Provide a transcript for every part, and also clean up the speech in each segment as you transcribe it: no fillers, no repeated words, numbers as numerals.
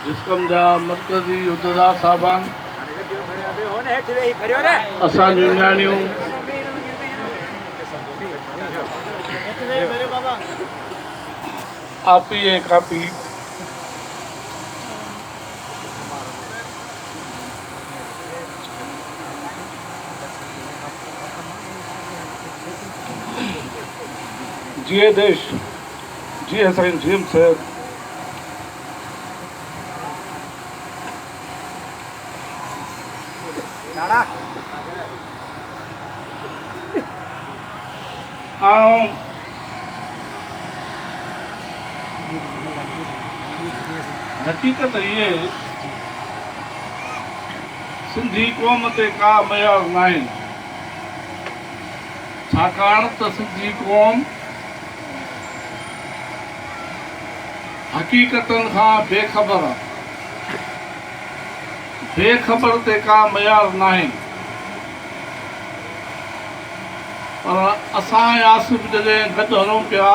जिस्कम जा मरकज़ी उहिदेदार साहिबान, असांजूं नियाणियूं, आपी ऐं कापी, जिए देश, जी असांजी जीएम साहिब, हक़ीक़त ये सिंधी क़ौम ते का मयार न आहिनि, छाकाणि त सिंधी क़ौम हक़ीक़तनि खां बेख़बर आहे। बेख़बर ते का मयार न आहिनि, पर असां आसिफ़ जॾहिं गॾु हलूं पिया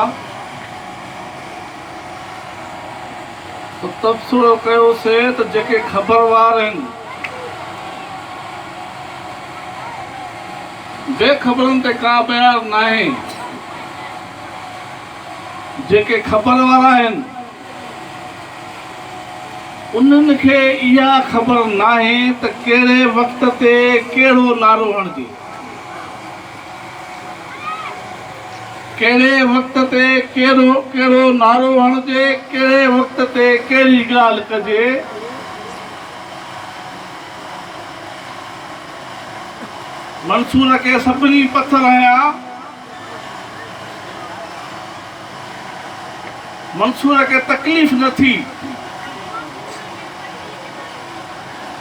त तबसरो कयोसीं त जेके ख़बरवार आहिनि, बेख़बरनि ते का मयार न आहे। जेके ख़बर वारा आहिनि उन्हनि खे इहा ख़बर नाहे त कहिड़े वक़्त ते कहिड़ो नारो हणिजे, कहिड़े वक़्त ते कहिड़ो नारो हणिजे, कहिड़े वक़्त ते कहिड़ी ॻाल्हि कजे। मंसूर खे सभिनी पथर हया, मंसूर खे तकलीफ़ न थी,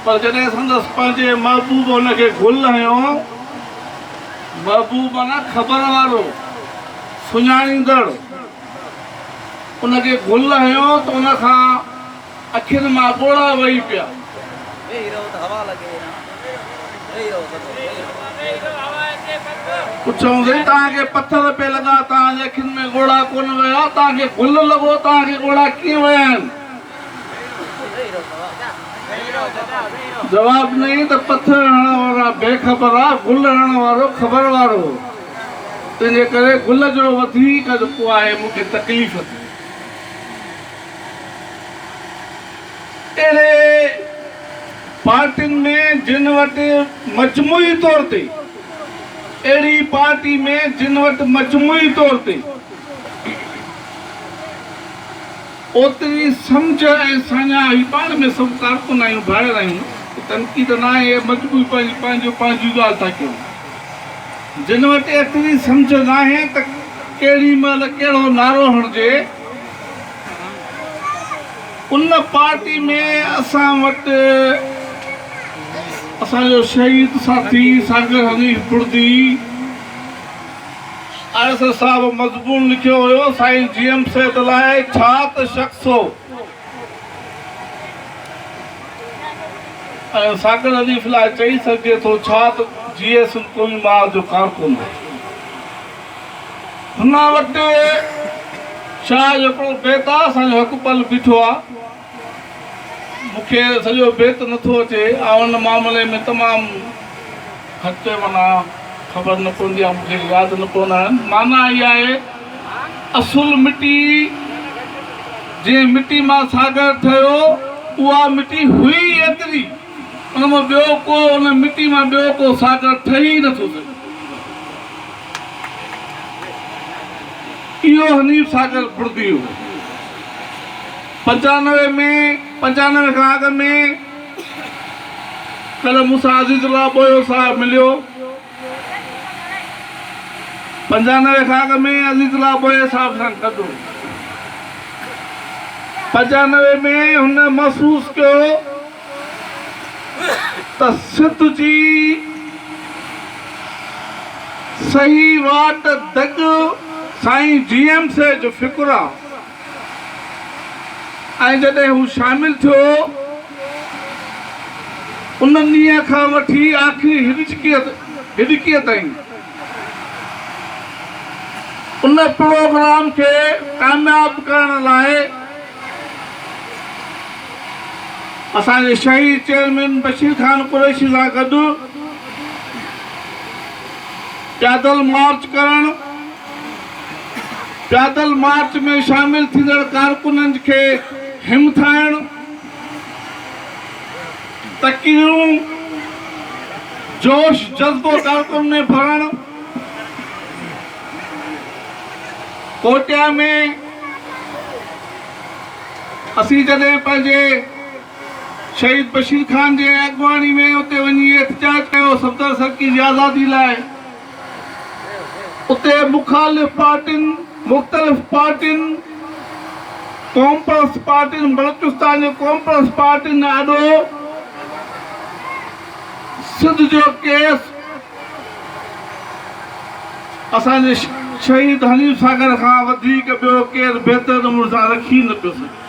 पर जॾहिं संदसि पंहिंजे महबूब हुनखे गुल हयो, महबूब माना ख़बर वारो, सुञाणींदड़, उनखे गुल हयो त उन खां अखियुनि मां ॻोढ़ा वही पिया। पुछऊं तव्हांखे पथर पे लॻा, तव्हांजे अखियुनि में ॻोढ़ा कोन विया, तव्हांखे गुल लॻो, तव्हांखे ॻोढ़ा कीअं विया आहिनि? जवाब नहीं त पत्थर हणण वारा बेख़बर आहे, गुल हणण वारो ख़बर वारो। तंहिंजे करे गुल जो वधीक जेको आहे मूंखे तकलीफ़ थी। अहिड़े पार्टियुनि में जिन वटि मजमूई तौर ते, अहिड़ी पार्टी में जिन वटि मजमूई तौर ते ओतिरी सम्झ ऐं साञा ही पाण में सभु कारकुन आहियूं, भाइर आहियूं, तनक़ीद न आहे, मजबूरी पंहिंजी ॻाल्हि था कयूं। जिन वटि एतिरी सम्झ न आहे त केॾी महिल कहिड़ो नारो हणिजे, उन पार्टी में असां वटि असांजो शहीद साथी सागर हनीफ बुर्दी आईएसएस साहब मज़मून लिखियो हुयो, साईं जीएम सैद लाइ छा त शख़्स हो, ऐं सागर हनीफ लाइ चई सघिजे थो छा त जीएस कोई मां जो कारकुन हो। हुन वटि छा हिकिड़ो बेत आहे, असांजो हक़पल बीठो आहे, मूंखे सॼो बेत नथो अचे, ऐं उन मामले में तमामु खर्चे माना ख़बर न पवंदी आहे, मूंखे यादि न पवंदा आहिनि। माना इहा आहे, असुल मिटी जीअं मिटी मां सागर ठहियो, उहा मिटी हुई एतिरी, उन मां ॿियो को, उन मिटी मां ॿियो को सागर ठही नथो सघे। इहो हनीफ सागर बुर्दी हो। 95 में, 95 खां अॻु में कल्ह मूंसां अज़ीज़ुल्लाह बोयो साहिब मिलियो, 95 खां अॻु में अज़ीज़ुल्लाह बोयो साहिब सां गॾु। 95 में हुन महसूस कयो त सिंध जी सही वाट दग साईं जीएम से जो फ़िक्र आहे, ऐं जॾहिं हू शामिल थियो, उन ॾींहं खां वठी आख़िरी हिॾिकीअ ताईं उन प्रोग्राम खे कामयाब करण लाइ असांजे शहीद चेयरमैन बशीर खान कुरैशी सां गॾु पैदल मार्च करण, पैदल मार्च में शामिल थींदड़ कारकुननि खे हिमथाइण, तक़रीरूं जोश जज़्बो कारकुन में भरण। कोटिया में असीं जॾहिं पंहिंजे शहीद बशीर खान जे अॻुवाणी में उते वञी एहतजाज कयो सफ़दरजंग जी आज़ादी लाइ, उते मुख़ालिफ़ पार्टियुनि, मुख़्तलिफ़ पार्टियुनि, कॉमर्स पार्टियुनि, बलूचिस्तान जे कॉमर्स पार्टियुनि ॾाढो सिंध जो केस असांजे शहीद हनीफ़ सागर खां वधीक ॿियो केरु बहितर नमूने सां रखी न पियो सघे।